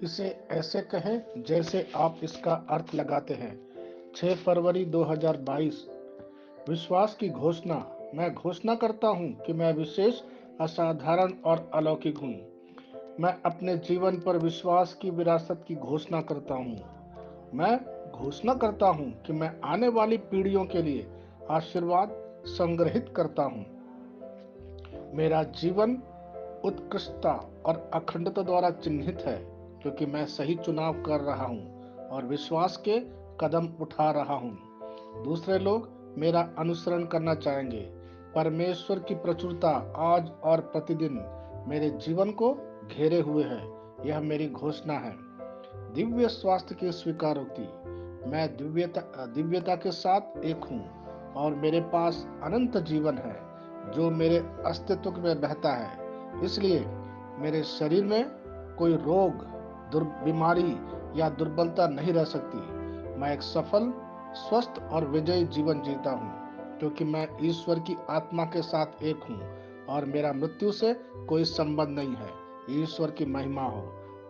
इसे ऐसे कहें जैसे आप इसका अर्थ लगाते हैं। 6 फरवरी 2022। विश्वास की घोषणा। मैं घोषणा करता हूं कि मैं विशेष, असाधारण और अलौकिक हूं। मैं अपने जीवन पर विश्वास की विरासत की घोषणा करता हूं। मैं घोषणा करता हूं कि मैं आने वाली पीढ़ियों के लिए आशीर्वाद संग्रहित करता हूं। मेरा जीवन उत्कृष्टता और अखंडता द्वारा चिन्हित है, क्योंकि मैं सही चुनाव कर रहा हूं और विश्वास के कदम उठा रहा हूं। दूसरे लोग मेरा अनुसरण करना चाहेंगे। परमेश्वर की प्रचुरता आज और प्रतिदिन मेरे जीवन को घेरे हुए है। यह मेरी घोषणा है। दिव्य स्वास्थ्य की स्वीकारोक्ति। मैं दिव्यता के साथ एक हूँ और मेरे पास अनंत जीवन है जो मेरे अस्तित्व में बहता है। इसलिए मेरे शरीर में कोई रोग, बीमारी या दुर्बलता नहीं रह सकती। मैं एक सफल, स्वस्थ और विजयी जीवन जीता हूँ, क्योंकि मैं ईश्वर की आत्मा के साथ एक हूँ और मेरा मृत्यु से कोई संबंध नहीं है। ईश्वर की महिमा हो।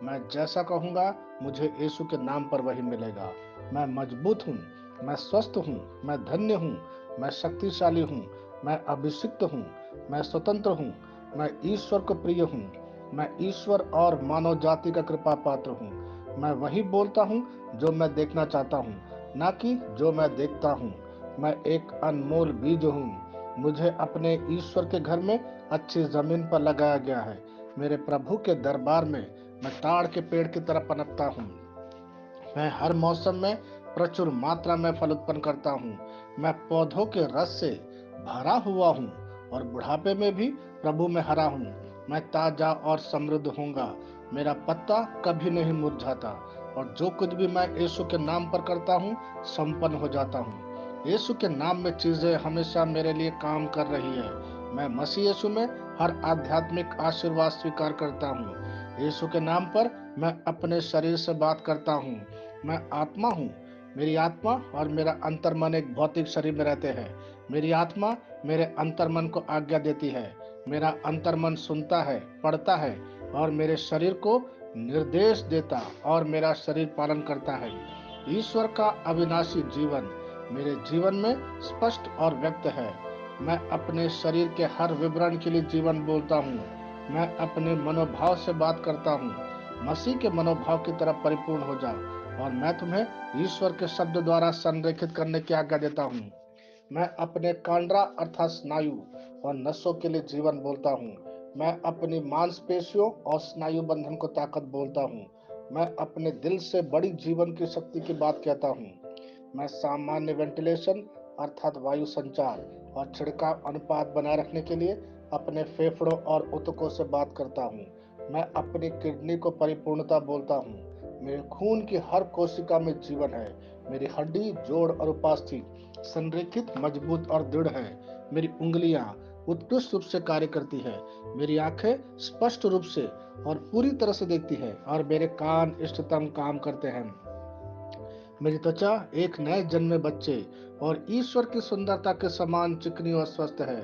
मैं जैसा कहूँगा, मुझे यीशु के नाम पर वही मिलेगा। मैं मजबूत हूँ, मैं स्वस्थ हूँ, मैं धन्य हूँ, मैं शक्तिशाली हूँ, मैं अभिषिक्त हूँ, मैं स्वतंत्र हूँ, मैं ईश्वर को प्रिय हूँ, मैं ईश्वर और मानव जाति का कृपा पात्र हूँ। मैं वही बोलता हूँ जो मैं देखना चाहता हूँ, ना कि जो मैं देखता हूँ। मैं एक अनमोल बीज हूँ। मुझे अपने ईश्वर के घर में अच्छी जमीन पर लगाया गया है। मेरे प्रभु के दरबार में मैं ताड़ के पेड़ की तरह पनपता हूँ। मैं हर मौसम में प्रचुर मात्रा में फल उत्पन्न करता हूँ। मैं पौधों के रस से भरा हुआ हूँ और बुढ़ापे में भी प्रभु में हरा हूँ। मैं ताजा और समृद्ध होऊंगा। मेरा पत्ता कभी नहीं मुरझाता और जो कुछ भी मैं यीशु के नाम पर करता हूँ, संपन्न हो जाता हूँ। यीशु के नाम में चीजें हमेशा मेरे लिए काम कर रही है। मैं मसीह यीशु में हर आध्यात्मिक आशीर्वाद स्वीकार करता हूँ। यीशु के नाम पर मैं अपने शरीर से बात करता हूँ। मैं आत्मा हूँ। मेरी आत्मा और मेरा अंतर्मन एक भौतिक शरीर में रहते हैं। मेरी आत्मा मेरे अंतर्मन को आज्ञा देती है। मेरा अंतर्मन सुनता है, पढ़ता है और मेरे शरीर को निर्देश देता और मेरा शरीर पालन करता है। ईश्वर का अविनाशी जीवन मेरे जीवन में स्पष्ट और व्यक्त है। मैं अपने शरीर के हर विवरण के लिए जीवन बोलता हूँ। मैं अपने मनोभाव से बात करता हूँ। मसीह के मनोभाव की तरफ परिपूर्ण हो जा और मैं तुम्हें ईश्वर के शब्द द्वारा संरेखित करने की आज्ञा देता हूँ। मैं अपने कांड्रा अर्थात स्नायु और नसों के लिए जीवन बोलता हूँ। मैं अपनी मांसपेशियों और स्नायु बंधन को ताकत बोलता हूँ। मैं अपने दिल से बड़ी जीवन की शक्ति की बात कहता हूँ। मैं सामान्य वेंटिलेशन अर्थात वायु संचार और छिड़काव अनुपात बनाए रखने के लिए अपने फेफड़ों और ऊतकों से बात करता हूँ। मैं अपनी किडनी को परिपूर्णता बोलता हूँ। मेरे खून की हर कोशिका में जीवन है। मेरी हड्डी, जोड़ और उपास्थि संरेखित, मजबूत और दृढ़ है। मेरी उंगलियां उत्कृष्ट रूप से कार्य करती है। मेरी आंखें स्पष्ट रूप से और पूरी तरह से देखती है और मेरे कान इष्टतम काम करते हैं। मेरी त्वचा एक नए जन्मे बच्चे और ईश्वर की सुंदरता के समान चिकनी और स्वस्थ है।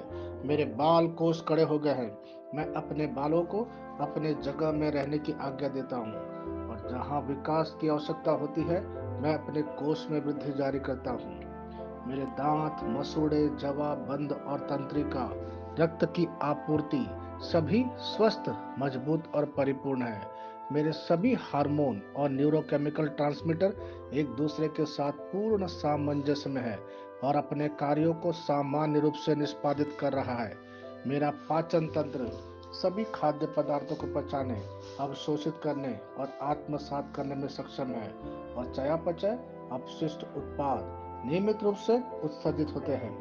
मेरे बाल कोष कड़े हो गए हैं। मैं अपने बालों को अपने जगह में रहने की आज्ञा देता हूँ और जहाँ विकास की आवश्यकता होती है, मैं अपने कोष में वृद्धि जारी करता हूँ। मेरे दांत, मसूड़े, जवा, बंद और तंत्रिका, रक्त की आपूर्ति सभी स्वस्थ, मजबूत और परिपूर्ण है। मेरे सभी हार्मोन और न्यूरोकेमिकल ट्रांसमीटर एक दूसरे के साथ पूर्ण सामंजस्य में है और अपने कार्यों को सामान्य रूप से निष्पादित कर रहा है। मेरा पाचन तंत्र सभी खाद्य पदार्थों को पचाने, अवशोषित करने और आत्मसात करने में सक्षम है और चयापचय अपशिष्ट उत्पाद नियमित रूप से उत्सर्जित होते हैं।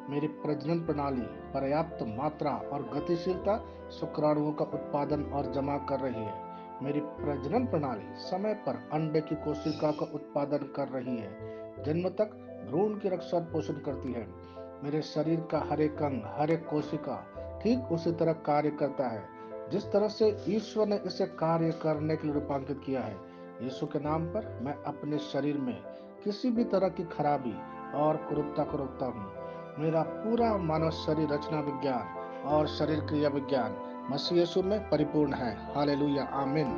मेरी प्रजनन प्रणाली पर्याप्त मात्रा और गतिशीलता शुक्राणुओं का उत्पादन और जमा कर रही है। मेरी प्रजनन प्रणाली समय पर अंडे की कोशिका का उत्पादन कर रही है। जन्म तक भ्रूण की रक्षा और पोषण करती है। मेरे शरीर का हर एक अंग, हर एक कोशिका ठीक उसी तरह कार्य करता है जिस तरह से ईश्वर ने इसे कार्य करने के लिए रूपांकित किया है। यीशु के नाम पर मैं अपने शरीर में किसी भी तरह की खराबी और कुरूपता को रोकता हूँ। मेरा पूरा मानव शरीर रचना विज्ञान और शरीर क्रिया विज्ञान मसीह यीशु में परिपूर्ण है। हालेलुया, आमीन।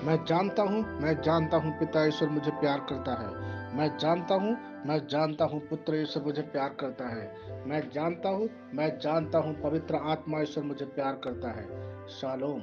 मैं जानता हूँ पिता ईश्वर मुझे प्यार करता है। मैं जानता हूँ पुत्र ईश्वर मुझे प्यार करता है। मैं जानता हूँ पवित्र आत्मा ईश्वर मुझे प्यार करता है। शालोम।